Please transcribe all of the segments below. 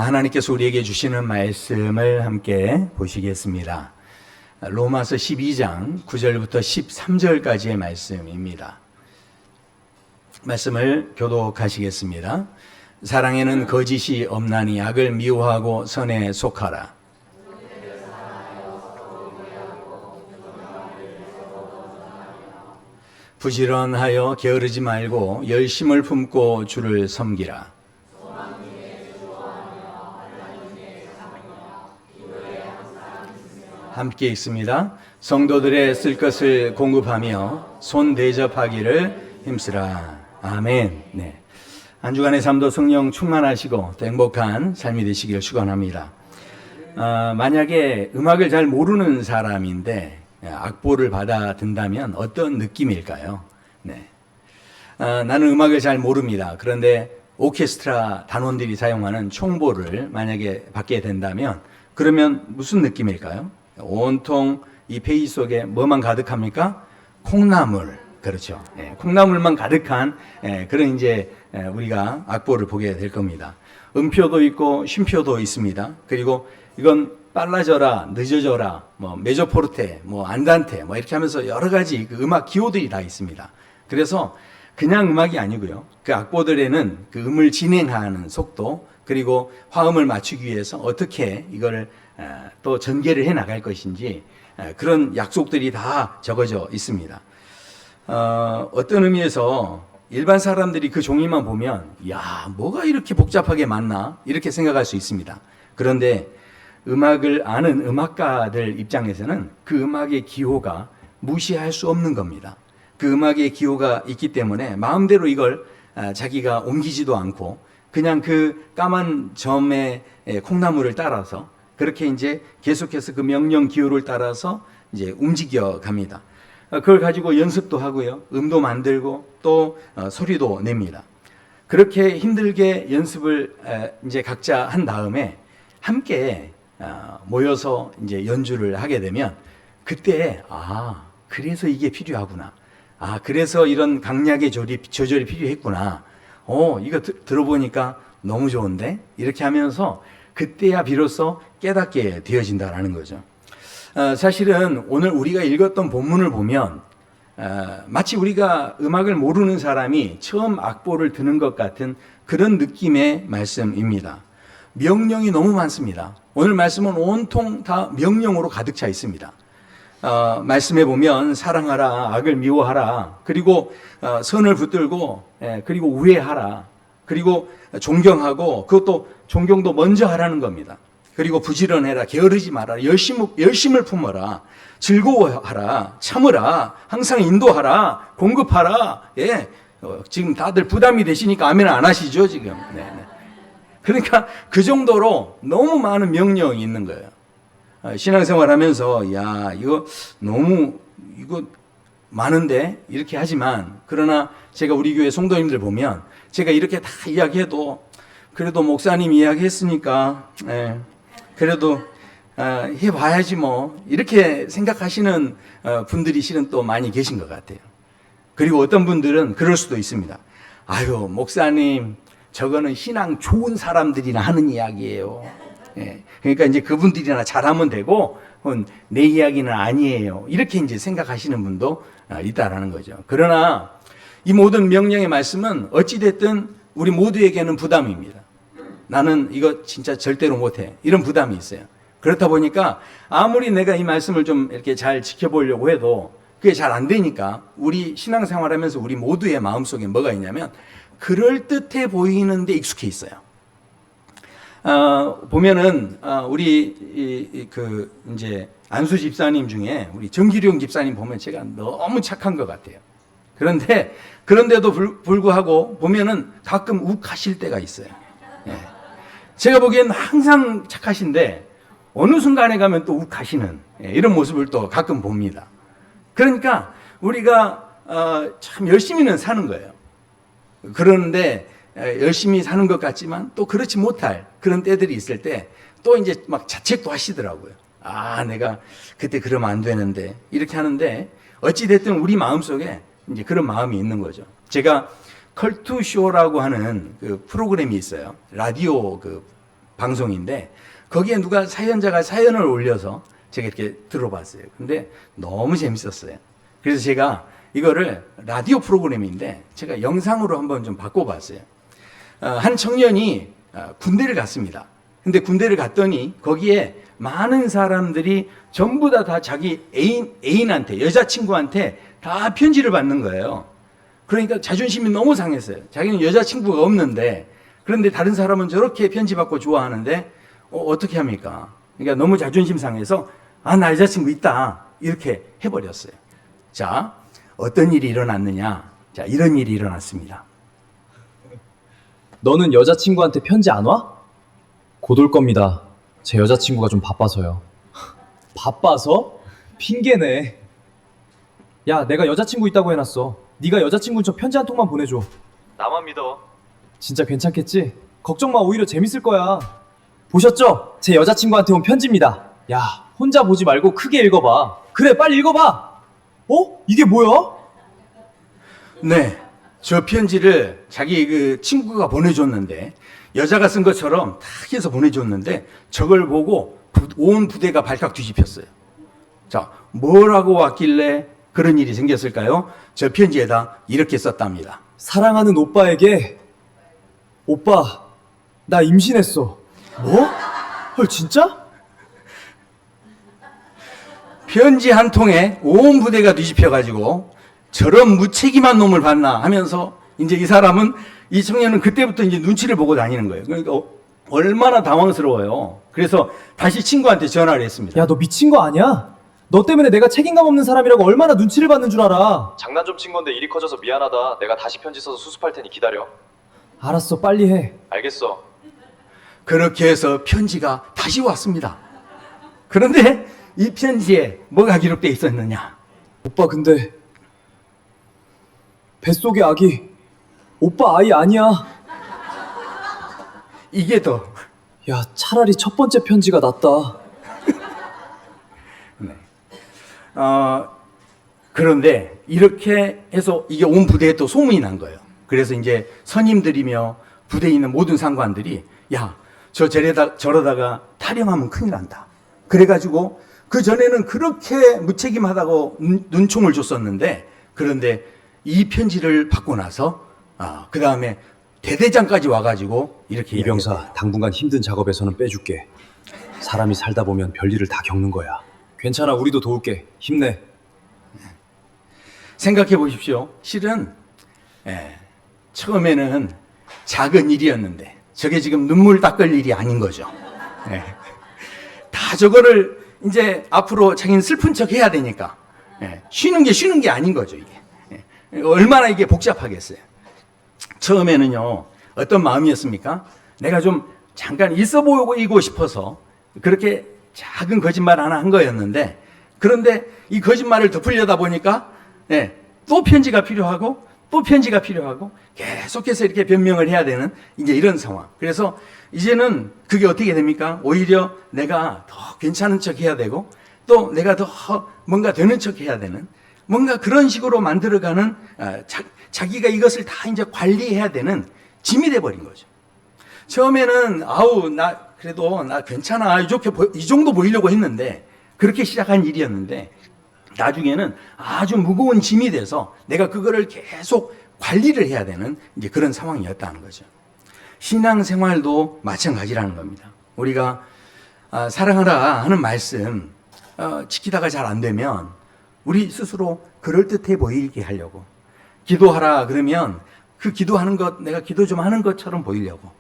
하나님께서 우리에게 주시는 말씀을 함께 보시겠습니다. 로마서 12장 9절부터 13절까지의 말씀입니다. 말씀을 교독하시겠습니다. 사랑에는 거짓이 없나니 악을 미워하고 선에 속하라. 부지런하여 게으르지 말고 열심을 품고 주를 섬기라. 함께 읽습니다. 성도들의 쓸 것을 공급하며 손 대접하기를 힘쓰라. 아멘. 네. 한 주간의 삶도 성령 충만하시고 또 행복한 삶이 되시기를 축원합니다. 만약에 음악을 잘 모르는 사람인데 악보를 받아 든다면 어떤 느낌일까요? 네. 나는 음악을 잘 모릅니다. 그런데 오케스트라 단원들이 사용하는 총보를 만약에 받게 된다면 그러면 무슨 느낌일까요? 온통 이 페이지 속에 뭐만 가득합니까? 콩나물. 그렇죠. 콩나물만 가득한 그런 이제 우리가 악보를 보게 될 겁니다. 음표도 있고 쉼표도 있습니다. 그리고 이건 빨라져라, 늦어져라, 뭐 메조포르테, 뭐 안단테, 뭐 이렇게 하면서 여러 가지 그 음악 기호들이 다 있습니다. 그래서 그냥 음악이 아니고요. 그 악보들에는 그 음을 진행하는 속도, 그리고 화음을 맞추기 위해서 어떻게 이걸 또 전개를 해 나갈 것인지 그런 약속들이 다 적어져 있습니다. 어떤 의미에서 일반 사람들이 그 종이만 보면 야, 뭐가 이렇게 복잡하게 많나 이렇게 생각할 수 있습니다. 그런데 음악을 아는 음악가들 입장에서는 그 음악의 기호가 무시할 수 없는 겁니다. 그 음악의 기호가 있기 때문에 마음대로 이걸 자기가 옮기지도 않고 그냥 그 까만 점의 콩나물을 따라서 그렇게 이제 계속해서 그 명령 기호를 따라서 이제 움직여 갑니다. 그걸 가지고 연습도 하고요. 음도 만들고 또 소리도 냅니다. 그렇게 힘들게 연습을 이제 각자 한 다음에 함께 모여서 이제 연주를 하게 되면 그때 그래서 이게 필요하구나. 그래서 이런 강약의 조절이 필요했구나. 이거 들어보니까 너무 좋은데? 이렇게 하면서 그때야 비로소 깨닫게 되어진다라는 거죠. 사실은 오늘 우리가 읽었던 본문을 보면 마치 우리가 음악을 모르는 사람이 처음 악보를 드는 것 같은 그런 느낌의 말씀입니다. 명령이 너무 많습니다. 오늘 말씀은 온통 다 명령으로 가득 차 있습니다. 말씀해 보면 사랑하라, 악을 미워하라, 그리고 선을 붙들고 그리고 우애하라, 그리고 존경하고 그것도 존경도 먼저 하라는 겁니다. 그리고 부지런해라, 게으르지 마라, 열심을 품어라, 즐거워하라, 참으라, 항상 인도하라, 공급하라. 지금 다들 부담이 되시니까 아멘 안 하시죠 지금? 네. 그러니까 그 정도로 너무 많은 명령이 있는 거예요. 신앙생활 하면서 이거 너무 많은데 이렇게 하지만 그러나 제가 우리 교회 성도님들 보면 제가 이렇게 다 이야기해도 그래도 목사님 이야기했으니까 그래도 해봐야지 뭐 이렇게 생각하시는 분들이 실은 또 많이 계신 것 같아요. 그리고 어떤 분들은 그럴 수도 있습니다. 아유 목사님 저거는 신앙 좋은 사람들이나 하는 이야기예요. 그러니까 이제 그분들이나 잘하면 되고 내 이야기는 아니에요. 이렇게 이제 생각하시는 분도 있다라는 거죠. 그러나 이 모든 명령의 말씀은 어찌됐든 우리 모두에게는 부담입니다. 나는 이거 진짜 절대로 못해. 이런 부담이 있어요. 그렇다 보니까 아무리 내가 이 말씀을 좀 이렇게 잘 지켜보려고 해도 그게 잘 안 되니까 우리 신앙생활 하면서 우리 모두의 마음속에 뭐가 있냐면 그럴듯해 보이는데 익숙해 있어요. 보면은 우리 이제 안수 집사님 중에 우리 정기룡 집사님 보면 제가 너무 착한 것 같아요. 그런데도 불구하고 보면은 가끔 욱하실 때가 있어요. 제가 보기엔 항상 착하신데 어느 순간에 가면 또 욱하시는 이런 모습을 또 가끔 봅니다. 그러니까 우리가 참 열심히는 사는 거예요. 그런데 열심히 사는 것 같지만 또 그렇지 못할 그런 때들이 있을 때 또 이제 막 자책도 하시더라고요. 내가 그때 그러면 안 되는데 이렇게 하는데 어찌됐든 우리 마음속에 이제 그런 마음이 있는 거죠. 제가 컬투쇼라고 하는 그 프로그램이 있어요. 라디오 그 방송인데 거기에 누가 사연자가 사연을 올려서 제가 이렇게 들어봤어요. 근데 너무 재밌었어요. 그래서 제가 이거를 라디오 프로그램인데 제가 영상으로 한번 좀 바꿔봤어요. 한 청년이 군대를 갔습니다. 근데 군대를 갔더니 거기에 많은 사람들이 전부 다 자기 애인한테, 여자친구한테 다 편지를 받는 거예요. 그러니까 자존심이 너무 상했어요. 자기는 여자친구가 없는데, 그런데 다른 사람은 저렇게 편지 받고 좋아하는데 어떻게 합니까? 그러니까 너무 자존심 상해서 나 여자친구 있다 이렇게 해버렸어요. 자, 어떤 일이 일어났느냐? 자, 이런 일이 일어났습니다. 너는 여자친구한테 편지 안 와? 곧 올 겁니다. 제 여자친구가 좀 바빠서요. 바빠서? 핑계네. 야, 내가 여자친구 있다고 해놨어. 네가 여자친구인 척 편지 한 통만 보내줘. 나만 믿어. 진짜 괜찮겠지? 걱정 마, 오히려 재밌을 거야. 보셨죠? 제 여자친구한테 온 편지입니다. 야, 혼자 보지 말고 크게 읽어봐. 그래, 빨리 읽어봐. 이게 뭐야? 네, 저 편지를 자기 그 친구가 보내줬는데 여자가 쓴 것처럼 탁 해서 보내줬는데 저걸 보고 온 부대가 발칵 뒤집혔어요. 자, 뭐라고 왔길래 그런 일이 생겼을까요? 저 편지에다 이렇게 썼답니다. 사랑하는 오빠에게 오빠, 나 임신했어. 뭐? 헐, 진짜? 편지 한 통에 온 부대가 뒤집혀가지고 저런 무책임한 놈을 봤나 하면서 이제 이 청년은 그때부터 이제 눈치를 보고 다니는 거예요. 그러니까 얼마나 당황스러워요. 그래서 다시 친구한테 전화를 했습니다. 야, 너 미친 거 아니야? 너 때문에 내가 책임감 없는 사람이라고 얼마나 눈치를 받는 줄 알아. 장난 좀 친 건데 일이 커져서 미안하다. 내가 다시 편지 써서 수습할 테니 기다려. 알았어, 빨리 해. 알겠어. 그렇게 해서 편지가 다시 왔습니다. 그런데 이 편지에 뭐가 기록되어 있었느냐? 오빠, 근데 뱃속의 아기 오빠 아이 아니야. 이게 더 야, 차라리 첫 번째 편지가 낫다. 그런데 이렇게 해서 이게 온 부대에 또 소문이 난 거예요. 그래서 이제 선임들이며 부대에 있는 모든 상관들이 저러다가 탈영하면 큰일 난다. 그래가지고 그 전에는 그렇게 무책임하다고 눈총을 줬었는데, 그런데 이 편지를 받고 나서 그 다음에 대대장까지 와가지고 이렇게 이병사, 당분간 힘든 작업에서는 빼줄게. 사람이 살다 보면 별일을 다 겪는 거야. 괜찮아, 우리도 도울게. 힘내. 생각해 보십시오. 실은 처음에는 작은 일이었는데 저게 지금 눈물 닦을 일이 아닌 거죠. 다 저거를 이제 앞으로 자기는 슬픈 척 해야 되니까 쉬는 게 아닌 거죠. 이게 얼마나 이게 복잡하겠어요. 처음에는요 어떤 마음이었습니까? 내가 좀 잠깐 있어 보이고 싶어서 그렇게 작은 거짓말 하나 한 거였는데, 그런데 이 거짓말을 덮으려다 보니까 또 편지가 필요하고 또 편지가 필요하고 계속해서 이렇게 변명을 해야 되는 이제 이런 상황. 그래서 이제는 그게 어떻게 됩니까? 오히려 내가 더 괜찮은 척 해야 되고 또 내가 더 뭔가 되는 척 해야 되는 뭔가 그런 식으로 만들어가는 자기가 이것을 다 이제 관리해야 되는 짐이 돼버린 거죠. 처음에는 그래도 나 괜찮아 이 정도 보이려고 했는데 그렇게 시작한 일이었는데 나중에는 아주 무거운 짐이 돼서 내가 그거를 계속 관리를 해야 되는 이제 그런 상황이었다는 거죠. 신앙생활도 마찬가지라는 겁니다. 우리가 사랑하라 하는 말씀 지키다가 잘 안 되면 우리 스스로 그럴듯해 보이게 하려고, 기도하라 그러면 그 기도하는 것 내가 기도 좀 하는 것처럼 보이려고,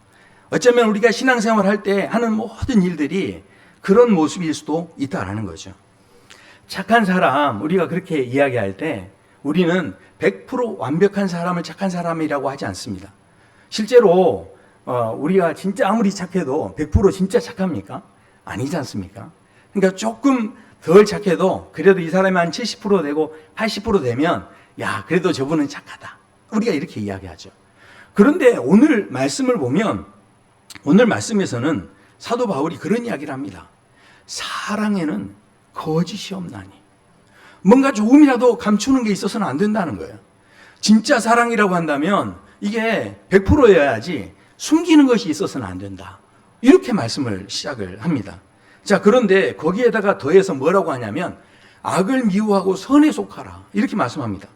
어쩌면 우리가 신앙생활 할 때 하는 모든 일들이 그런 모습일 수도 있다라는 거죠. 착한 사람, 우리가 그렇게 이야기할 때 우리는 100% 완벽한 사람을 착한 사람이라고 하지 않습니다. 실제로 우리가 진짜 아무리 착해도 100% 진짜 착합니까? 아니지 않습니까? 그러니까 조금 덜 착해도 그래도 이 사람이 한 70% 되고 80% 되면 그래도 저분은 착하다. 우리가 이렇게 이야기하죠. 그런데 오늘 말씀을 보면 오늘 말씀에서는 사도 바울이 그런 이야기를 합니다. 사랑에는 거짓이 없나니. 뭔가 조금이라도 감추는 게 있어서는 안 된다는 거예요. 진짜 사랑이라고 한다면 이게 100%여야지 숨기는 것이 있어서는 안 된다. 이렇게 말씀을 시작을 합니다. 자, 그런데 거기에다가 더해서 뭐라고 하냐면 악을 미워하고 선에 속하라 이렇게 말씀합니다.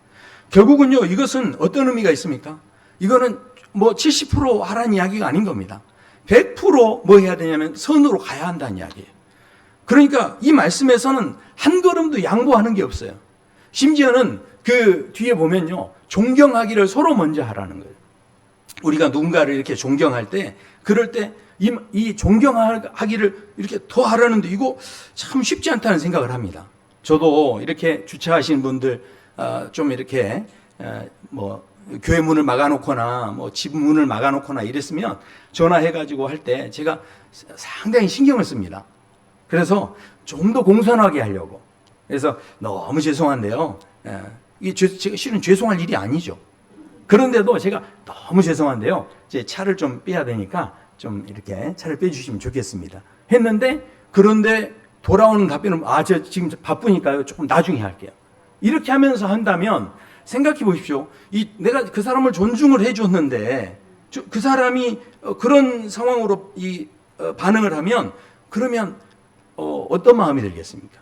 결국은요, 이것은 어떤 의미가 있습니까? 이거는 뭐 70% 하라는 이야기가 아닌 겁니다. 100%뭐 해야 되냐면 선으로 가야 한다는 이야기예요. 그러니까 이 말씀에서는 한 걸음도 양보하는 게 없어요. 심지어는 그 뒤에 보면요, 존경하기를 서로 먼저 하라는 거예요. 우리가 누군가를 이렇게 존경할 때, 그럴 때 이 존경하기를 이렇게 더 하라는데 이거 참 쉽지 않다는 생각을 합니다. 저도 이렇게 주차하시는 분들 좀 이렇게 뭐 교회 문을 막아놓거나 뭐 집 문을 막아놓거나 이랬으면 전화해가지고 할 때 제가 상당히 신경을 씁니다. 그래서 좀 더 공손하게 하려고. 그래서 너무 죄송한데요. 이게 제가 실은 죄송할 일이 아니죠. 그런데도 제가 너무 죄송한데요. 제 차를 좀 빼야 되니까 좀 이렇게 차를 빼주시면 좋겠습니다. 했는데 그런데 돌아오는 답변은 저 지금 바쁘니까요. 조금 나중에 할게요. 이렇게 하면서 한다면 생각해 보십시오. 내가 그 사람을 존중을 해줬는데 그 사람이 그런 상황으로 반응을 하면 그러면 어떤 마음이 들겠습니까?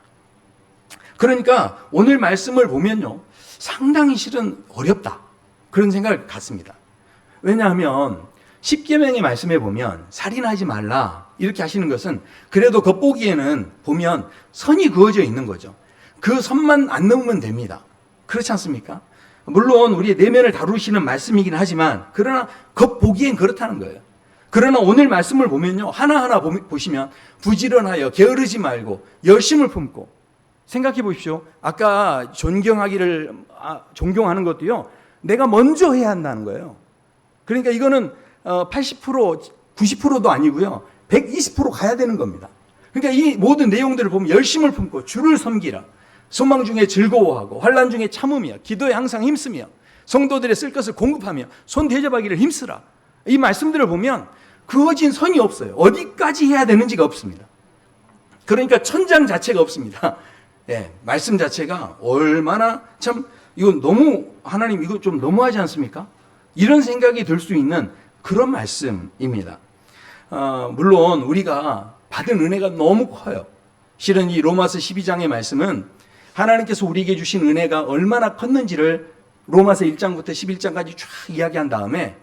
그러니까 오늘 말씀을 보면요, 상당히 실은 어렵다 그런 생각을 갖습니다. 왜냐하면 10계명의 말씀에 보면 살인하지 말라 이렇게 하시는 것은 그래도 겉보기에는 보면 선이 그어져 있는 거죠. 그 선만 안 넘으면 됩니다. 그렇지 않습니까? 물론 우리의 내면을 다루시는 말씀이긴 하지만 그러나 겉보기엔 그렇다는 거예요. 그러나 오늘 말씀을 보면요, 하나하나 보시면 부지런하여 게으르지 말고 열심을 품고, 생각해 보십시오. 아까 존경하는 것도요, 내가 먼저 해야 한다는 거예요. 그러니까 이거는 80%, 90%도 아니고요, 120% 가야 되는 겁니다. 그러니까 이 모든 내용들을 보면 열심을 품고 주를 섬기라, 소망 중에 즐거워하고 환난 중에 참으며 기도에 항상 힘쓰며 성도들의 쓸 것을 공급하며 손 대접하기를 힘쓰라. 이 말씀들을 보면 그어진 선이 없어요. 어디까지 해야 되는지가 없습니다. 그러니까 천장 자체가 없습니다. 예, 말씀 자체가 얼마나 참 이건 너무 하나님 이거 좀 너무하지 않습니까? 이런 생각이 들 수 있는 그런 말씀입니다. 물론 우리가 받은 은혜가 너무 커요. 실은 이 로마서 12장의 말씀은 하나님께서 우리에게 주신 은혜가 얼마나 컸는지를 로마서 1장부터 11장까지 쫙 이야기한 다음에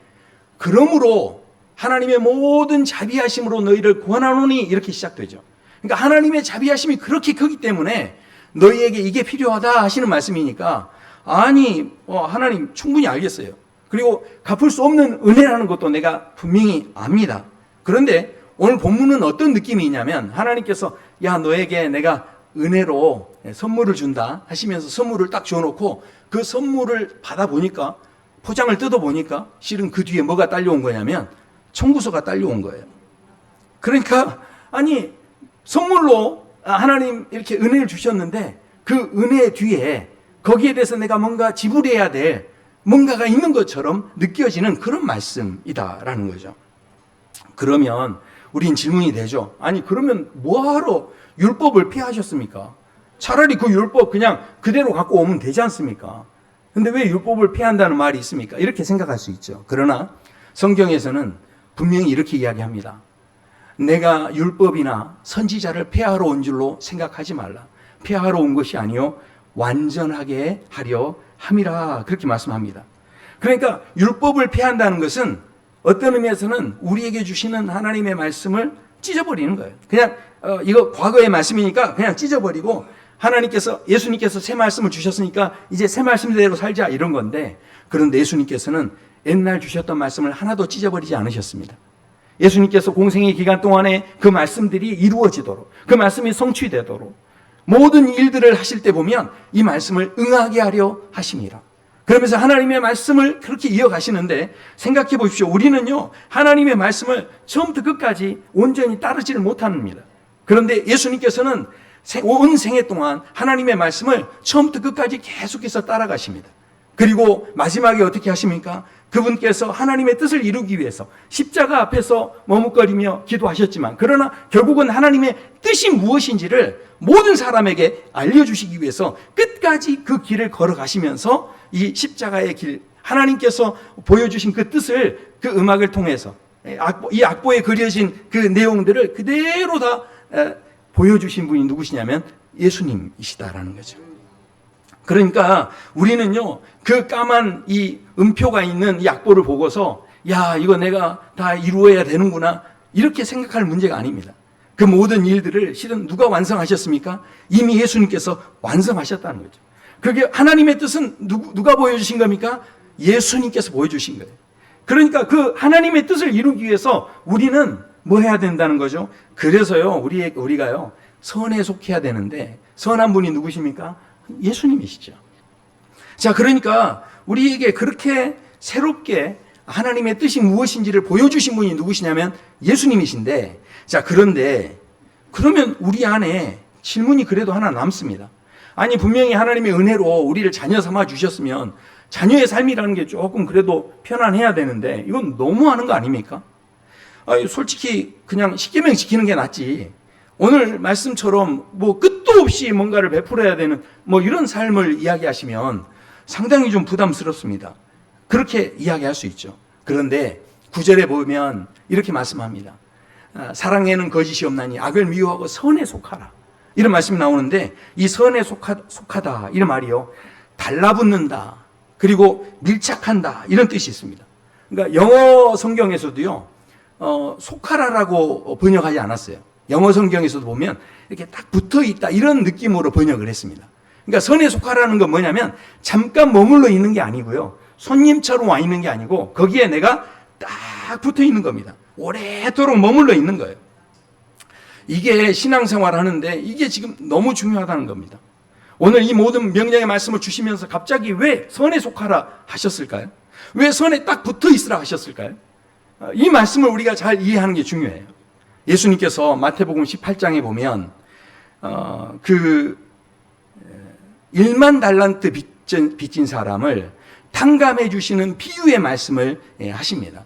그러므로 하나님의 모든 자비하심으로 너희를 구원하노니 이렇게 시작되죠. 그러니까 하나님의 자비하심이 그렇게 크기 때문에 너희에게 이게 필요하다 하시는 말씀이니까 아니 하나님 충분히 알겠어요. 그리고 갚을 수 없는 은혜라는 것도 내가 분명히 압니다. 그런데 오늘 본문은 어떤 느낌이 있냐면 하나님께서 야 너에게 내가 은혜로 선물을 준다 하시면서 선물을 딱 줘놓고 그 선물을 받아보니까 포장을 뜯어보니까 실은 그 뒤에 뭐가 딸려온 거냐면 청구서가 딸려온 거예요. 그러니까 아니 선물로 하나님 이렇게 은혜를 주셨는데 그 은혜 뒤에 거기에 대해서 내가 뭔가 지불해야 될 뭔가가 있는 것처럼 느껴지는 그런 말씀이다라는 거죠. 그러면 우린 질문이 되죠. 아니 그러면 뭐하러 율법을 폐하셨습니까? 차라리 그 율법 그냥 그대로 갖고 오면 되지 않습니까? 근데 왜 율법을 폐한다는 말이 있습니까? 이렇게 생각할 수 있죠. 그러나 성경에서는 분명히 이렇게 이야기합니다. 내가 율법이나 선지자를 폐하러 온 줄로 생각하지 말라. 폐하러 온 것이 아니요 완전하게 하려 함이라 그렇게 말씀합니다. 그러니까 율법을 폐한다는 것은 어떤 의미에서는 우리에게 주시는 하나님의 말씀을 찢어버리는 거예요. 그냥 이거 과거의 말씀이니까 그냥 찢어버리고 하나님께서 예수님께서 새 말씀을 주셨으니까 이제 새 말씀대로 살자 이런 건데 그런데 예수님께서는 옛날 주셨던 말씀을 하나도 찢어버리지 않으셨습니다. 예수님께서 공생의 기간 동안에 그 말씀들이 이루어지도록 그 말씀이 성취되도록 모든 일들을 하실 때 보면 이 말씀을 응하게 하려 하심이라. 그러면서 하나님의 말씀을 그렇게 이어가시는데 생각해 보십시오. 우리는요 하나님의 말씀을 처음부터 끝까지 온전히 따르지를 못합니다. 그런데 예수님께서는 온 생애 동안 하나님의 말씀을 처음부터 끝까지 계속해서 따라가십니다. 그리고 마지막에 어떻게 하십니까? 그분께서 하나님의 뜻을 이루기 위해서 십자가 앞에서 머뭇거리며 기도하셨지만 그러나 결국은 하나님의 뜻이 무엇인지를 모든 사람에게 알려주시기 위해서 끝까지 그 길을 걸어가시면서 이 십자가의 길, 하나님께서 보여주신 그 뜻을 그 음악을 통해서 이 악보에 그려진 그 내용들을 그대로 다 보여주신 분이 누구시냐면 예수님이시다라는 거죠. 그러니까 우리는요, 그 까만 이 음표가 있는 이 악보를 보고서 야, 이거 내가 다 이루어야 되는구나, 이렇게 생각할 문제가 아닙니다. 그 모든 일들을 실은 누가 완성하셨습니까? 이미 예수님께서 완성하셨다는 거죠. 그게 하나님의 뜻은 누가 보여주신 겁니까? 예수님께서 보여주신 거예요. 그러니까 그 하나님의 뜻을 이루기 위해서 우리는 뭐 해야 된다는 거죠? 그래서요, 우리가요, 선에 속해야 되는데, 선한 분이 누구십니까? 예수님이시죠. 자, 그러니까 우리에게 그렇게 새롭게 하나님의 뜻이 무엇인지를 보여주신 분이 누구시냐면 예수님이신데, 자, 그런데 그러면 우리 안에 질문이 그래도 하나 남습니다. 아니, 분명히 하나님의 은혜로 우리를 자녀 삼아 주셨으면 자녀의 삶이라는 게 조금 그래도 편안해야 되는데 이건 너무하는 거 아닙니까? 솔직히 그냥 십계명 지키는 게 낫지, 오늘 말씀처럼 뭐 끝도 없이 뭔가를 베풀어야 되는 뭐 이런 삶을 이야기하시면 상당히 좀 부담스럽습니다. 그렇게 이야기할 수 있죠. 그런데 9절에 보면 이렇게 말씀합니다. 사랑에는 거짓이 없나니 악을 미워하고 선에 속하라, 이런 말씀이 나오는데, 이 선에 속하다 이런 말이요, 달라붙는다, 그리고 밀착한다, 이런 뜻이 있습니다. 그러니까 영어 성경에서도요, 속하라라고 번역하지 않았어요. 영어 성경에서도 보면 이렇게 딱 붙어 있다, 이런 느낌으로 번역을 했습니다. 그러니까 선에 속하라는 건 뭐냐면 잠깐 머물러 있는 게 아니고요, 손님처럼 와 있는 게 아니고 거기에 내가 딱 붙어 있는 겁니다. 오래도록 머물러 있는 거예요. 이게 신앙생활 하는데 이게 지금 너무 중요하다는 겁니다. 오늘 이 모든 명령의 말씀을 주시면서 갑자기 왜 선에 속하라 하셨을까요? 왜 선에 딱 붙어 있으라 하셨을까요? 이 말씀을 우리가 잘 이해하는 게 중요해요. 예수님께서 마태복음 18장에 보면 그 1만 달란트 빚진 사람을 탕감해 주시는 비유의 말씀을 하십니다.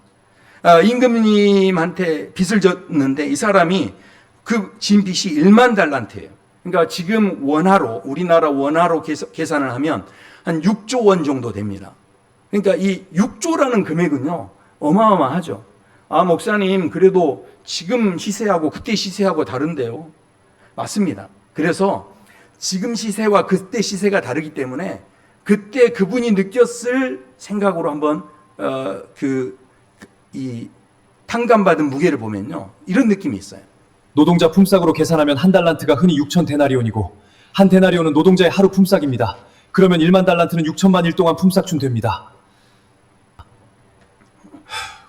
임금님한테 빚을 졌는데 이 사람이 그 진 빚이 1만 달란트예요. 그러니까 지금 원화로, 우리나라 원화로 계산을 하면 한 6조 원 정도 됩니다. 그러니까 이 6조라는 금액은요, 어마어마하죠. 아, 목사님, 그래도 지금 시세하고 그때 시세하고 다른데요. 맞습니다. 그래서 지금 시세와 그때 시세가 다르기 때문에 그때 그분이 느꼈을 생각으로 한번 이 탕감받은 무게를 보면요, 이런 느낌이 있어요. 노동자 품삯으로 계산하면 한 달란트가 흔히 6천 데나리온이고 한 데나리온은 노동자의 하루 품삯입니다. 그러면 1만 달란트는 6천만 일 동안 품삯쯤 됩니다.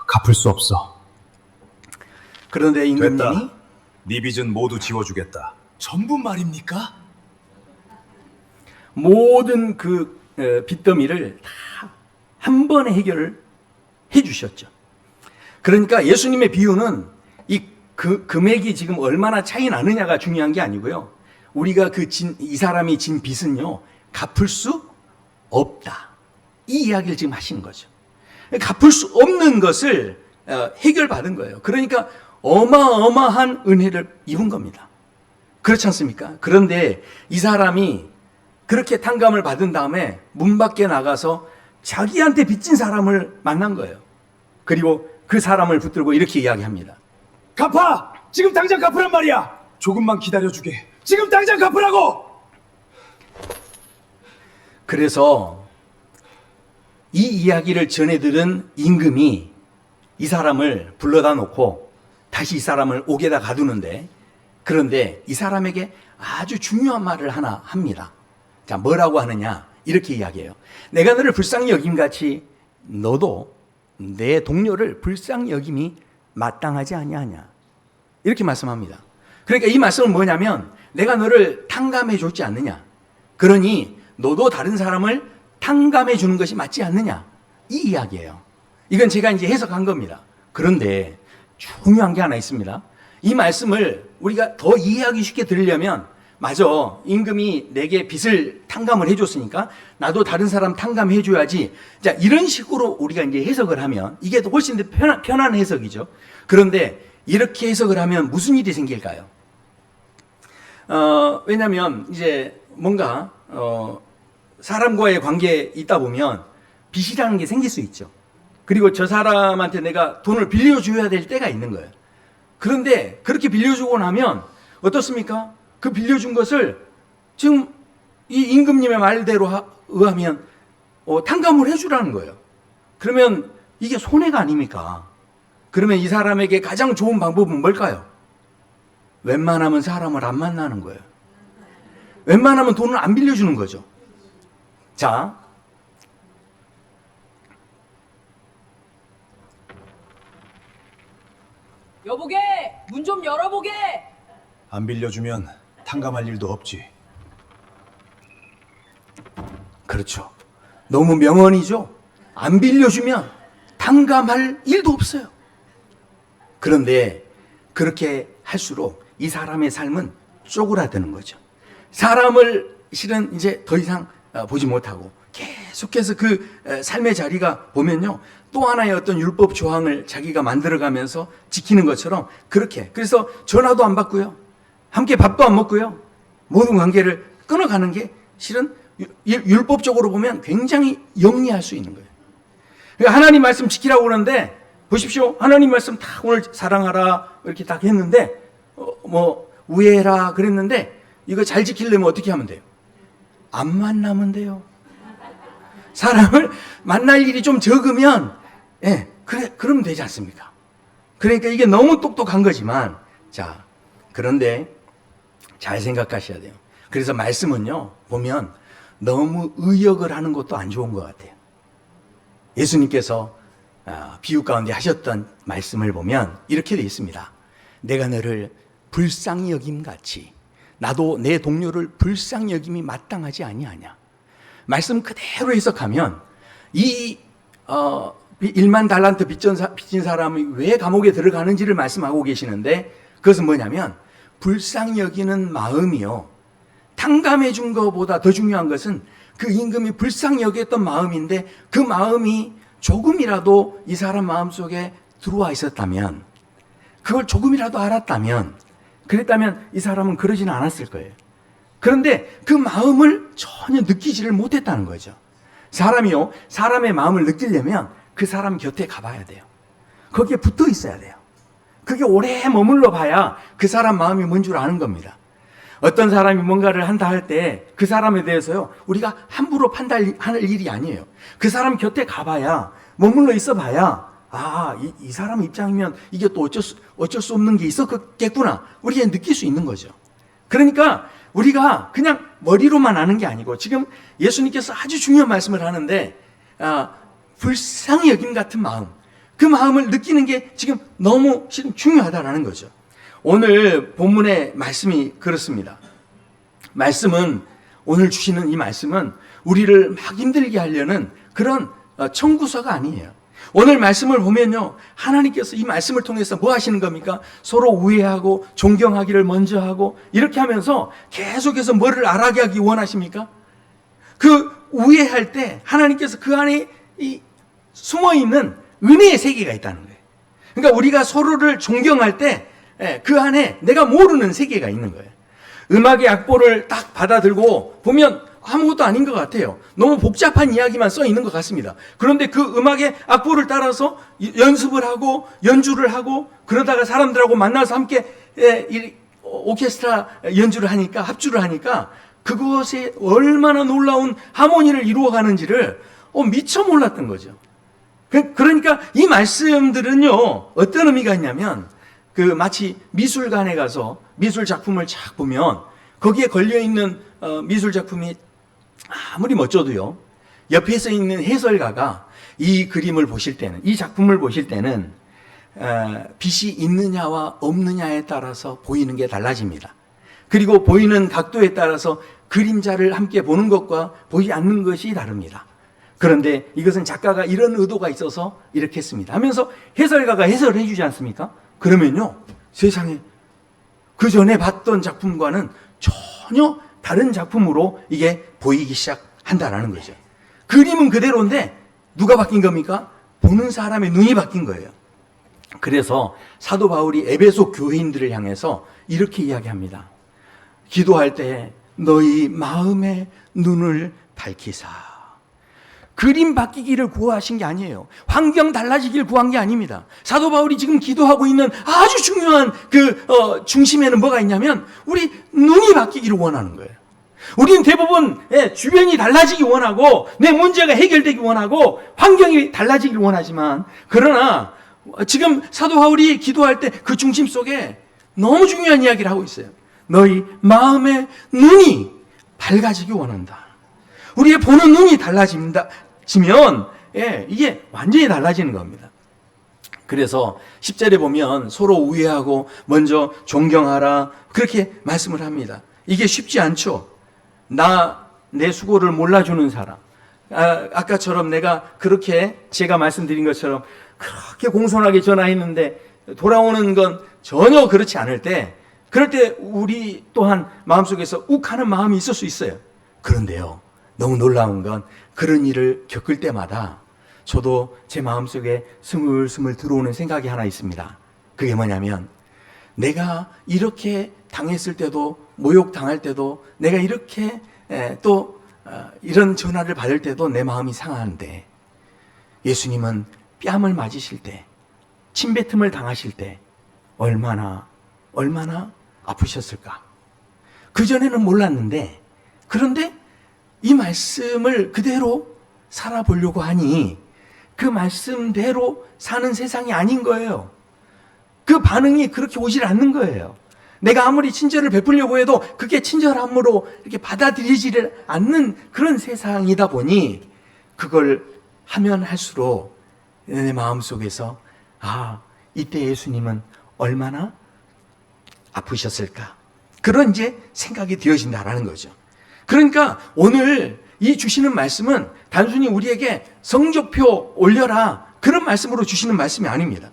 갚을 수 없어. 그런데 임금님이 됐다. 네 빚은 모두 지워주겠다. 전부 말입니까? 모든 그 빚더미를 다 한 번에 해결을 해 주셨죠. 그러니까 예수님의 비유는 이 금액이 지금 얼마나 차이 나느냐가 중요한 게 아니고요, 우리가 이 사람이 진 빚은요, 갚을 수 없다, 이 이야기를 지금 하시는 거죠. 갚을 수 없는 것을 해결받은 거예요. 그러니까 어마어마한 은혜를 입은 겁니다. 그렇지 않습니까? 그런데 이 사람이 그렇게 탕감을 받은 다음에 문 밖에 나가서 자기한테 빚진 사람을 만난 거예요. 그리고 그 사람을 붙들고 이렇게 이야기합니다. 갚아! 지금 당장 갚으란 말이야! 조금만 기다려주게. 지금 당장 갚으라고! 그래서 이 이야기를 전해들은 임금이 이 사람을 불러다 놓고 다시 이 사람을 옥에다 가두는데, 그런데 이 사람에게 아주 중요한 말을 하나 합니다. 자, 뭐라고 하느냐, 이렇게 이야기해요. 내가 너를 불쌍히 여김같이 너도 내 동료를 불쌍히 여김이 마땅하지 아니하냐, 이렇게 말씀합니다. 그러니까 이 말씀은 뭐냐면 내가 너를 탕감해 줬지 않느냐, 그러니 너도 다른 사람을 탕감해 주는 것이 맞지 않느냐, 이 이야기예요. 이건 제가 이제 해석한 겁니다. 그런데 중요한 게 하나 있습니다. 이 말씀을 우리가 더 이해하기 쉽게 들으려면, 맞아, 임금이 내게 빚을 탕감을 해줬으니까 나도 다른 사람 탕감해줘야지, 자, 이런 식으로 우리가 이제 해석을 하면 이게 훨씬 더 편한 해석이죠. 그런데 이렇게 해석을 하면 무슨 일이 생길까요? 왜냐면 이제 뭔가 사람과의 관계에 있다 보면 빚이라는 게 생길 수 있죠. 그리고 저 사람한테 내가 돈을 빌려줘야 될 때가 있는 거예요. 그런데 그렇게 빌려주고 나면 어떻습니까? 그 빌려준 것을 지금 이 임금님의 말대로 의하면 탕감을 해주라는 거예요. 그러면 이게 손해가 아닙니까? 그러면 이 사람에게 가장 좋은 방법은 뭘까요? 웬만하면 사람을 안 만나는 거예요. 웬만하면 돈을 안 빌려주는 거죠. 자, 여보게, 문 좀 열어보게. 안 빌려주면 탕감할 일도 없지. 그렇죠. 너무 명언이죠. 안 빌려주면 탕감할 일도 없어요. 그런데 그렇게 할수록 이 사람의 삶은 쪼그라드는 거죠. 사람을 실은 이제 더 이상 보지 못하고 계속해서 그 삶의 자리가 보면요, 또 하나의 어떤 율법 조항을 자기가 만들어가면서 지키는 것처럼 그렇게, 그래서 전화도 안 받고요, 함께 밥도 안 먹고요, 모든 관계를 끊어가는 게 실은 율법적으로 보면 굉장히 영리할 수 있는 거예요. 그러니까 하나님 말씀 지키라고 그러는데 보십시오. 하나님 말씀 다 오늘 사랑하라 이렇게 딱 했는데 우애해라 그랬는데 이거 잘 지키려면 어떻게 하면 돼요? 안 만나면 돼요. 사람을 만날 일이 좀 적으면 그러면 되지 않습니까? 그러니까 이게 너무 똑똑한 거지만, 자, 그런데 잘 생각하셔야 돼요. 그래서 말씀은요, 보면 너무 의역을 하는 것도 안 좋은 것 같아요. 예수님께서 비유 가운데 하셨던 말씀을 보면 이렇게 되어 있습니다. 내가 너를 불쌍히 여김같이 나도 내 동료를 불쌍히 여김이 마땅하지 아니하냐. 말씀 그대로 해석하면 이 1만 달란트 빚진 사람이 왜 감옥에 들어가는지를 말씀하고 계시는데, 그것은 뭐냐면 불쌍히 여기는 마음이요, 탕감해 준 것보다 더 중요한 것은 그 임금이 불쌍히 여겼던 마음인데, 그 마음이 조금이라도 이 사람 마음속에 들어와 있었다면, 그걸 조금이라도 알았다면, 그랬다면 이 사람은 그러지는 않았을 거예요. 그런데 그 마음을 전혀 느끼지를 못했다는 거죠. 사람이요, 사람의 마음을 느끼려면 그 사람 곁에 가봐야 돼요. 거기에 붙어 있어야 돼요. 그게 오래 머물러 봐야 그 사람 마음이 뭔 줄 아는 겁니다. 어떤 사람이 뭔가를 한다 할 때 그 사람에 대해서요, 우리가 함부로 판단할 일이 아니에요. 그 사람 곁에 가봐야, 머물러 있어 봐야, 이 사람 입장이면 이게 또 어쩔 수 없는 게 있었겠구나, 우리가 느낄 수 있는 거죠. 그러니까 우리가 그냥 머리로만 아는 게 아니고, 지금 예수님께서 아주 중요한 말씀을 하는데, 불쌍히 여김 같은 마음, 그 마음을 느끼는 게 지금 너무 중요하다라는 거죠. 오늘 본문의 말씀이 그렇습니다. 말씀은, 오늘 주시는 이 말씀은 우리를 막 힘들게 하려는 그런 청구서가 아니에요. 오늘 말씀을 보면요, 하나님께서 이 말씀을 통해서 뭐 하시는 겁니까? 서로 우애하고 존경하기를 먼저 하고, 이렇게 하면서 계속해서 뭐를 알아게 하기 원하십니까? 그 우애할 때 하나님께서 그 안에 이 숨어있는 은혜의 세계가 있다는 거예요. 그러니까 우리가 서로를 존경할 때 그 안에 내가 모르는 세계가 있는 거예요. 음악의 악보를 딱 받아들고 보면 아무것도 아닌 것 같아요. 너무 복잡한 이야기만 써 있는 것 같습니다. 그런데 그 음악의 악보를 따라서 연습을 하고 연주를 하고, 그러다가 사람들하고 만나서 함께 오케스트라 연주를 하니까, 합주를 하니까 그것에 얼마나 놀라운 하모니를 이루어가는지를 미처 몰랐던 거죠. 그러니까 이 말씀들은요, 어떤 의미가 있냐면, 마치 미술관에 가서 미술 작품을 쫙 보면 거기에 걸려있는 미술 작품이 아무리 멋져도요, 옆에 서 있는 해설가가 이 그림을 보실 때는, 이 작품을 보실 때는 빛이 있느냐와 없느냐에 따라서 보이는 게 달라집니다. 그리고 보이는 각도에 따라서 그림자를 함께 보는 것과 보이지 않는 것이 다릅니다. 그런데 이것은 작가가 이런 의도가 있어서 이렇게 했습니다 하면서 해설가가 해설을 해주지 않습니까? 그러면요, 세상에 그 전에 봤던 작품과는 전혀 다른 작품으로 이게 보이기 시작한다라는 거죠. 그림은 그대로인데 누가 바뀐 겁니까? 보는 사람의 눈이 바뀐 거예요. 그래서 사도 바울이 에베소 교회인들을 향해서 이렇게 이야기합니다. 기도할 때 너희 마음의 눈을 밝히사. 그림 바뀌기를 구하신 게 아니에요. 환경 달라지기를 구한 게 아닙니다. 사도 바울이 지금 기도하고 있는 아주 중요한 중심에는 뭐가 있냐면 우리 눈이 바뀌기를 원하는 거예요. 우리는 대부분 주변이 달라지기 원하고 내 문제가 해결되기 원하고 환경이 달라지길 원하지만, 그러나 지금 사도 바울이 기도할 때 그 중심 속에 너무 중요한 이야기를 하고 있어요. 너희 마음의 눈이 밝아지기 원한다. 우리의 보는 눈이 달라지면 이게 완전히 달라지는 겁니다. 그래서 10절에 보면 서로 우애하고 먼저 존경하라 그렇게 말씀을 합니다. 이게 쉽지 않죠. 내 수고를 몰라주는 사람, 아까처럼 내가 그렇게 제가 말씀드린 것처럼 그렇게 공손하게 전화했는데 돌아오는 건 전혀 그렇지 않을 때, 그럴 때 우리 또한 마음속에서 욱하는 마음이 있을 수 있어요. 그런데요, 너무 놀라운 건 그런 일을 겪을 때마다 저도 제 마음속에 스물스물 들어오는 생각이 하나 있습니다. 그게 뭐냐면, 내가 이렇게 당했을 때도, 모욕당할 때도, 내가 이렇게 또 이런 전화를 받을 때도 내 마음이 상하는데, 예수님은 뺨을 맞으실 때, 침뱉음을 당하실 때 얼마나 아프셨을까. 그전에는 몰랐는데, 그런데 이 말씀을 그대로 살아보려고 하니 그 말씀대로 사는 세상이 아닌 거예요. 그 반응이 그렇게 오질 않는 거예요. 내가 아무리 친절을 베풀려고 해도 그게 친절함으로 이렇게 받아들이지를 않는 그런 세상이다 보니, 그걸 하면 할수록 내 마음속에서 이때 예수님은 얼마나 아프셨을까, 그런 이제 생각이 되어진다라는 거죠. 그러니까 오늘 이 주시는 말씀은 단순히 우리에게 성적표 올려라 그런 말씀으로 주시는 말씀이 아닙니다.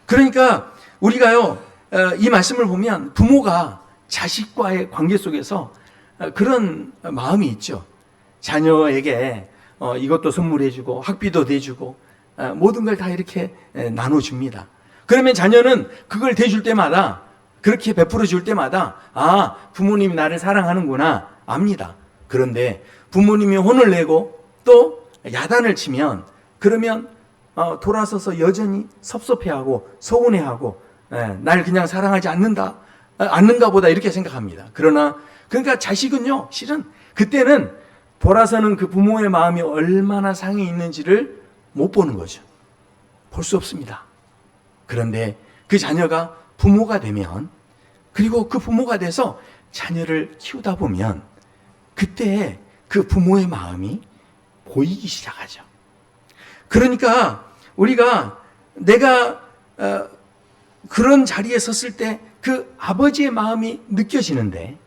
그러니까 우리가요, 이 말씀을 보면 부모가 자식과의 관계 속에서 그런 마음이 있죠. 자녀에게 이것도 선물해주고 학비도 대주고 모든 걸 다 이렇게 나눠줍니다. 그러면 자녀는 그걸 대줄 때마다, 그렇게 베풀어 줄 때마다 부모님이 나를 사랑하는구나 압니다. 그런데 부모님이 혼을 내고 또 야단을 치면, 그러면 돌아서서 여전히 섭섭해하고 서운해하고 날 그냥 사랑하지 않는가 보다 이렇게 생각합니다. 그러니까 자식은요, 실은 그때는 돌아서는 그 부모의 마음이 얼마나 상해 있는지를 못 보는 거죠. 볼 수 없습니다. 그런데 그 자녀가 부모가 되면, 그리고 그 부모가 돼서 자녀를 키우다 보면 그때 그 부모의 마음이 보이기 시작하죠. 그러니까 우리가 내가 그런 자리에 섰을 때 그 아버지의 마음이 느껴지는데,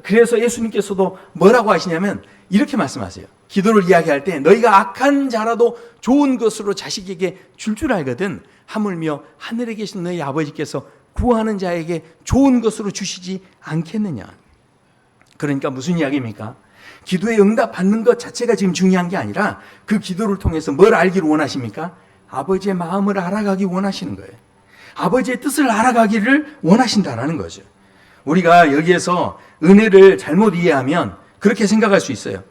그래서 예수님께서도 뭐라고 하시냐면 이렇게 말씀하세요. 기도를 이야기할 때 너희가 악한 자라도 좋은 것으로 자식에게 줄 알거든 하물며 하늘에 계신 너희 아버지께서 구하는 자에게 좋은 것으로 주시지 않겠느냐. 그러니까 무슨 이야기입니까? 기도에 응답 받는 것 자체가 지금 중요한 게 아니라 그 기도를 통해서 뭘 알기를 원하십니까? 아버지의 마음을 알아가기 원하시는 거예요. 아버지의 뜻을 알아가기를 원하신다라는 거죠. 우리가 여기에서 은혜를 잘못 이해하면 그렇게 생각할 수 있어요.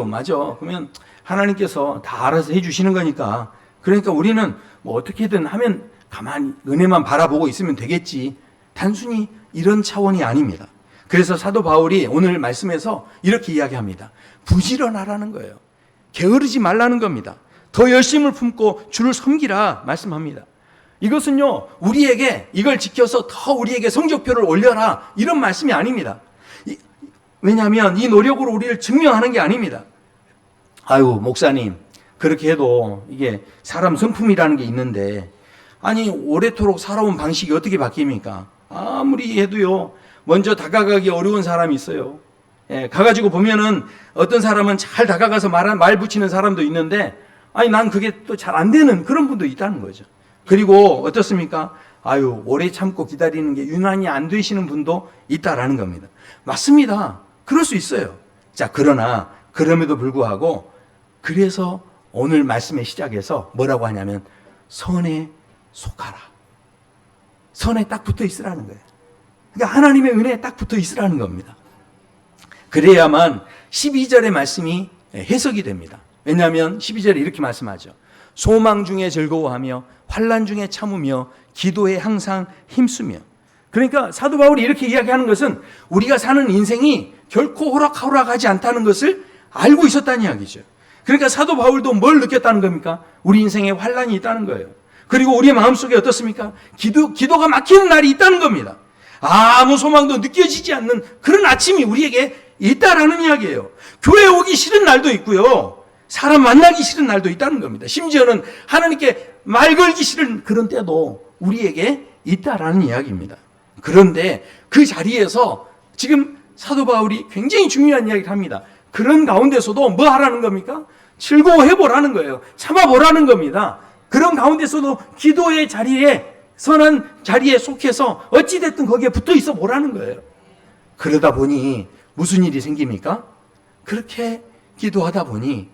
맞아. 그러면 하나님께서 다 알아서 해주시는 거니까, 그러니까 우리는 뭐 어떻게든 하면 가만히 은혜만 바라보고 있으면 되겠지. 단순히 이런 차원이 아닙니다. 그래서 사도 바울이 오늘 말씀에서 이렇게 이야기합니다. 부지런하라는 거예요. 게으르지 말라는 겁니다. 더 열심을 품고 주를 섬기라 말씀합니다. 이것은요, 우리에게 이걸 지켜서 더 우리에게 성적표를 올려라 이런 말씀이 아닙니다. 왜냐하면 이 노력으로 우리를 증명하는 게 아닙니다. 목사님, 그렇게 해도 이게 사람 성품이라는 게 있는데, 오래도록 살아온 방식이 어떻게 바뀝니까? 아무리 해도요, 먼저 다가가기 어려운 사람이 있어요. 가가지고 보면은 어떤 사람은 잘 다가가서 말 붙이는 사람도 있는데, 난 그게 또 잘 안 되는 그런 분도 있다는 거죠. 그리고 어떻습니까? 오래 참고 기다리는 게 유난히 안 되시는 분도 있다라는 겁니다. 맞습니다. 그럴 수 있어요. 그러나 그럼에도 불구하고, 그래서 오늘 말씀의 시작에서 뭐라고 하냐면 선에 속하라. 선에 딱 붙어 있으라는 거예요. 그러니까 하나님의 은혜에 딱 붙어 있으라는 겁니다. 그래야만 12절의 말씀이 해석이 됩니다. 왜냐하면 12절에 이렇게 말씀하죠. 소망 중에 즐거워하며 환난 중에 참으며 기도에 항상 힘쓰며. 그러니까 사도 바울이 이렇게 이야기하는 것은 우리가 사는 인생이 결코 호락호락하지 않다는 것을 알고 있었다는 이야기죠. 그러니까 사도 바울도 뭘 느꼈다는 겁니까? 우리 인생에 환난이 있다는 거예요. 그리고 우리의 마음속에 어떻습니까? 기도가 막히는 날이 있다는 겁니다. 아무 소망도 느껴지지 않는 그런 아침이 우리에게 있다라는 이야기예요. 교회 오기 싫은 날도 있고요. 사람 만나기 싫은 날도 있다는 겁니다. 심지어는 하나님께 말 걸기 싫은 그런 때도 우리에게 있다라는 이야기입니다. 그런데 그 자리에서 지금 사도 바울이 굉장히 중요한 이야기를 합니다. 그런 가운데서도 뭐 하라는 겁니까? 즐거워해보라는 거예요. 참아보라는 겁니다. 그런 가운데서도 기도의 자리에, 선한 자리에 속해서 어찌됐든 거기에 붙어 있어 보라는 거예요. 그러다 보니 무슨 일이 생깁니까? 그렇게 기도하다 보니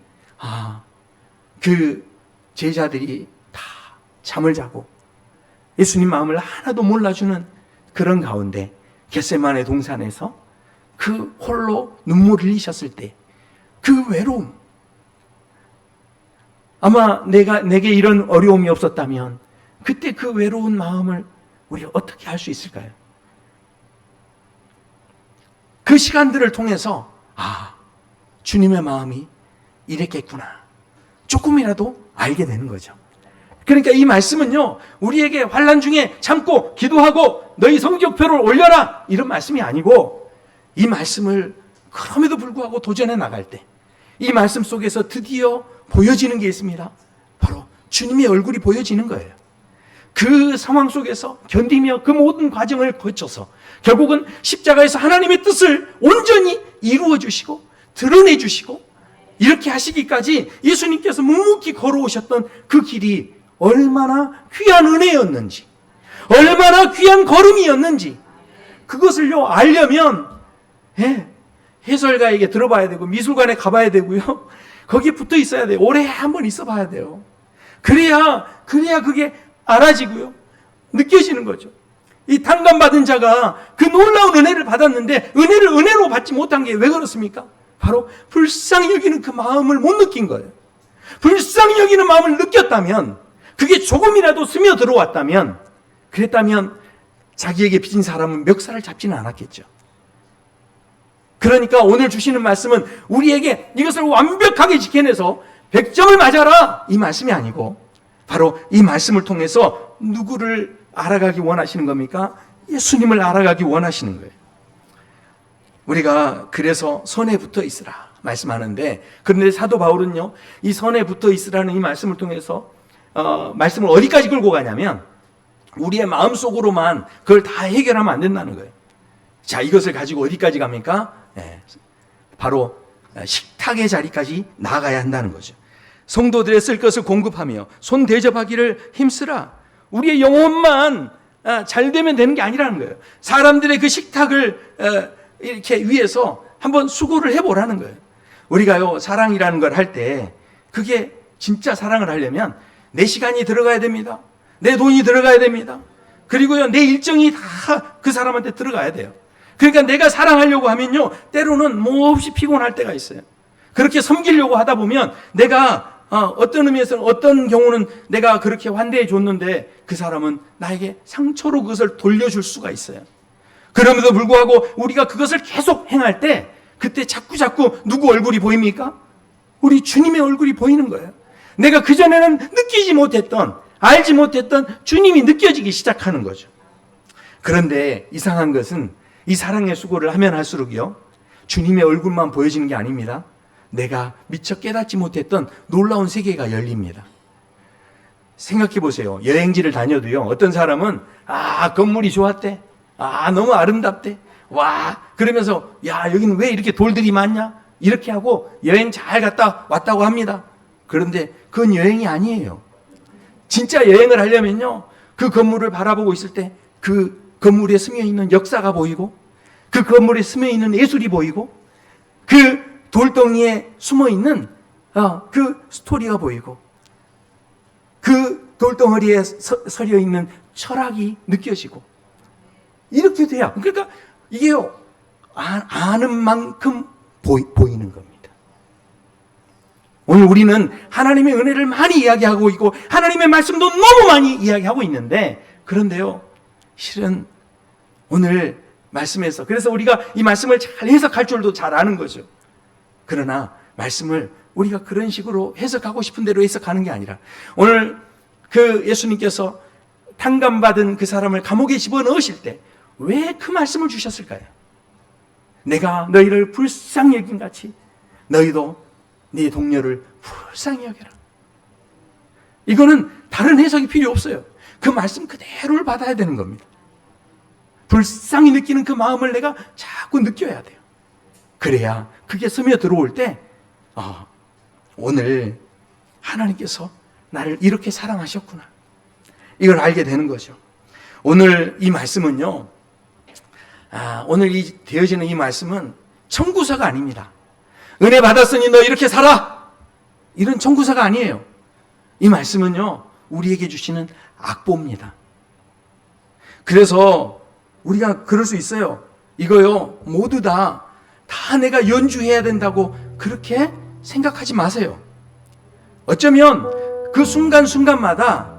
그 제자들이 다 잠을 자고 예수님 마음을 하나도 몰라주는 그런 가운데 겟세마네 동산에서 그 홀로 눈물을 흘리셨을 때 그 외로움, 아마 내게 이런 어려움이 없었다면 그때 그 외로운 마음을 우리가 어떻게 할 수 있을까요? 그 시간들을 통해서 주님의 마음이 이랬겠구나 조금이라도 알게 되는 거죠. 그러니까 이 말씀은요, 우리에게 환난 중에 참고 기도하고 너희 성적표를 올려라 이런 말씀이 아니고, 이 말씀을 그럼에도 불구하고 도전해 나갈 때 이 말씀 속에서 드디어 보여지는 게 있습니다. 바로 주님의 얼굴이 보여지는 거예요. 그 상황 속에서 견디며 그 모든 과정을 거쳐서 결국은 십자가에서 하나님의 뜻을 온전히 이루어 주시고 드러내 주시고 이렇게 하시기까지 예수님께서 묵묵히 걸어오셨던 그 길이 얼마나 귀한 은혜였는지, 얼마나 귀한 걸음이었는지, 그것을요 알려면 해설가에게 들어봐야 되고 미술관에 가봐야 되고요, 거기에 붙어 있어야 돼요. 올해 한번 있어 봐야 돼요. 그래야 그게 알아지고요, 느껴지는 거죠. 이 탕감받은 자가 그 놀라운 은혜를 받았는데 은혜를 은혜로 받지 못한 게 왜 그렇습니까? 바로 불쌍히 여기는 그 마음을 못 느낀 거예요. 불쌍히 여기는 마음을 느꼈다면, 그게 조금이라도 스며 들어왔다면, 그랬다면 자기에게 빚진 사람은 멱살을 잡지는 않았겠죠. 그러니까 오늘 주시는 말씀은 우리에게 이것을 완벽하게 지켜내서 100점을 맞아라 이 말씀이 아니고, 바로 이 말씀을 통해서 누구를 알아가기 원하시는 겁니까? 예수님을 알아가기 원하시는 거예요. 우리가 그래서 선에 붙어 있으라 말씀하는데, 그런데 사도 바울은요, 이 선에 붙어 있으라는 이 말씀을 통해서 말씀을 어디까지 끌고 가냐면 우리의 마음속으로만 그걸 다 해결하면 안 된다는 거예요. 자, 이것을 가지고 어디까지 갑니까? 바로 식탁의 자리까지 나아가야 한다는 거죠. 성도들의 쓸 것을 공급하며 손 대접하기를 힘쓰라. 우리의 영혼만 잘 되면 되는 게 아니라는 거예요. 사람들의 그 식탁을 이렇게 위해서 한번 수고를 해보라는 거예요. 우리가요, 사랑이라는 걸 할 때, 그게 진짜 사랑을 하려면 내 시간이 들어가야 됩니다. 내 돈이 들어가야 됩니다. 그리고요, 내 일정이 다 그 사람한테 들어가야 돼요. 그러니까 내가 사랑하려고 하면요, 때로는 몹시 피곤할 때가 있어요. 그렇게 섬기려고 하다 보면 내가 어떤 의미에서는, 어떤 경우는 내가 그렇게 환대해 줬는데 그 사람은 나에게 상처로 그것을 돌려줄 수가 있어요. 그럼에도 불구하고 우리가 그것을 계속 행할 때, 그때 자꾸 누구 얼굴이 보입니까? 우리 주님의 얼굴이 보이는 거예요. 내가 그전에는 느끼지 못했던, 알지 못했던 주님이 느껴지기 시작하는 거죠. 그런데 이상한 것은 이 사랑의 수고를 하면 할수록요, 주님의 얼굴만 보여지는 게 아닙니다. 내가 미처 깨닫지 못했던 놀라운 세계가 열립니다. 생각해 보세요. 여행지를 다녀도요, 어떤 사람은 건물이 좋았대, 너무 아름답대, 와, 그러면서 야, 여기는 왜 이렇게 돌들이 많냐, 이렇게 하고 여행 잘 갔다 왔다고 합니다. 그런데 그건 여행이 아니에요. 진짜 여행을 하려면요, 그 건물을 바라보고 있을 때 그 건물에 스며 있는 역사가 보이고, 그 건물에 스며 있는 예술이 보이고, 그 돌덩이에 숨어 있는 그 스토리가 보이고, 그 돌덩어리에 서려 있는 철학이 느껴지고, 이렇게 돼야, 그러니까 이게요, 아는 만큼 보이는 겁니다. 오늘 우리는 하나님의 은혜를 많이 이야기하고 있고 하나님의 말씀도 너무 많이 이야기하고 있는데, 그런데요, 실은 오늘 말씀에서, 그래서 우리가 이 말씀을 잘 해석할 줄도 잘 아는 거죠. 그러나 말씀을 우리가 그런 식으로 해석하고 싶은 대로 해석하는 게 아니라, 오늘 그 예수님께서 탕감받은 그 사람을 감옥에 집어넣으실 때 왜 그 말씀을 주셨을까요? 내가 너희를 불쌍히 여긴 같이 너희도 네 동료를 불쌍히 여겨라. 이거는 다른 해석이 필요 없어요. 그 말씀 그대로를 받아야 되는 겁니다. 불쌍히 느끼는 그 마음을 내가 자꾸 느껴야 돼요. 그래야 그게 스며 들어올 때, 오늘 하나님께서 나를 이렇게 사랑하셨구나, 이걸 알게 되는 거죠. 오늘 이 말씀은요, 오늘 되어지는 이 말씀은 청구서가 아닙니다. 은혜 받았으니 너 이렇게 살아, 이런 청구서가 아니에요. 이 말씀은요, 우리에게 주시는 악보입니다. 그래서 우리가 그럴 수 있어요. 이거요, 모두 다 내가 연주해야 된다고 그렇게 생각하지 마세요. 어쩌면 그 순간순간마다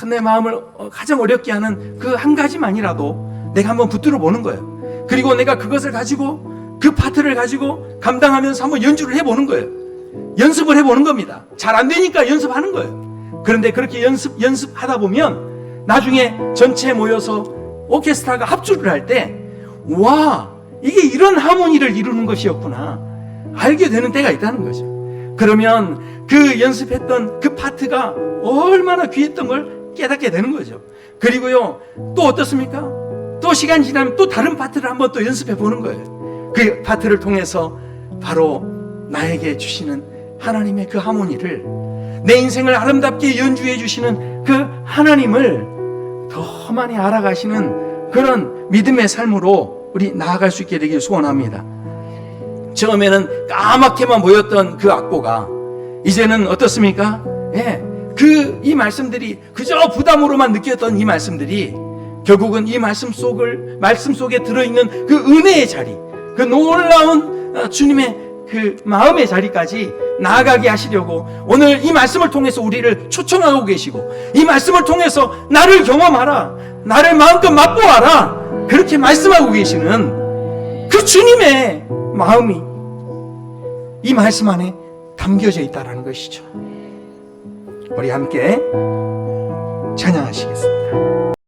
내 마음을 가장 어렵게 하는 그 한 가지만이라도 내가 한번 붙들어 보는 거예요. 그리고 내가 그것을 가지고, 그 파트를 가지고 감당하면서 한번 연주를 해보는 거예요. 연습을 해보는 겁니다. 잘 안 되니까 연습하는 거예요. 그런데 그렇게 연습하다 보면 나중에 전체 모여서 오케스트라가 합주를 할 때, 와, 이게 이런 하모니를 이루는 것이었구나, 알게 되는 때가 있다는 거죠. 그러면 그 연습했던 그 파트가 얼마나 귀했던 걸 깨닫게 되는 거죠. 그리고요, 또 어떻습니까? 또 시간 지나면 또 다른 파트를 한번 또 연습해 보는 거예요. 그 파트를 통해서 바로 나에게 주시는 하나님의 그 하모니를, 내 인생을 아름답게 연주해 주시는 그 하나님을 더 많이 알아가시는 그런 믿음의 삶으로 우리 나아갈 수 있게 되길 소원합니다. 처음에는 까맣게만 보였던 그 악보가 이제는 어떻습니까? 이 말씀들이 그저 부담으로만 느꼈던 이 말씀들이 결국은 이 말씀 속에 들어있는 그 은혜의 자리, 그 놀라운 주님의 그 마음의 자리까지 나아가게 하시려고 오늘 이 말씀을 통해서 우리를 초청하고 계시고, 이 말씀을 통해서 나를 경험하라, 나를 마음껏 맛보아라, 그렇게 말씀하고 계시는 그 주님의 마음이 이 말씀 안에 담겨져 있다는 것이죠. 우리 함께 찬양하시겠습니다.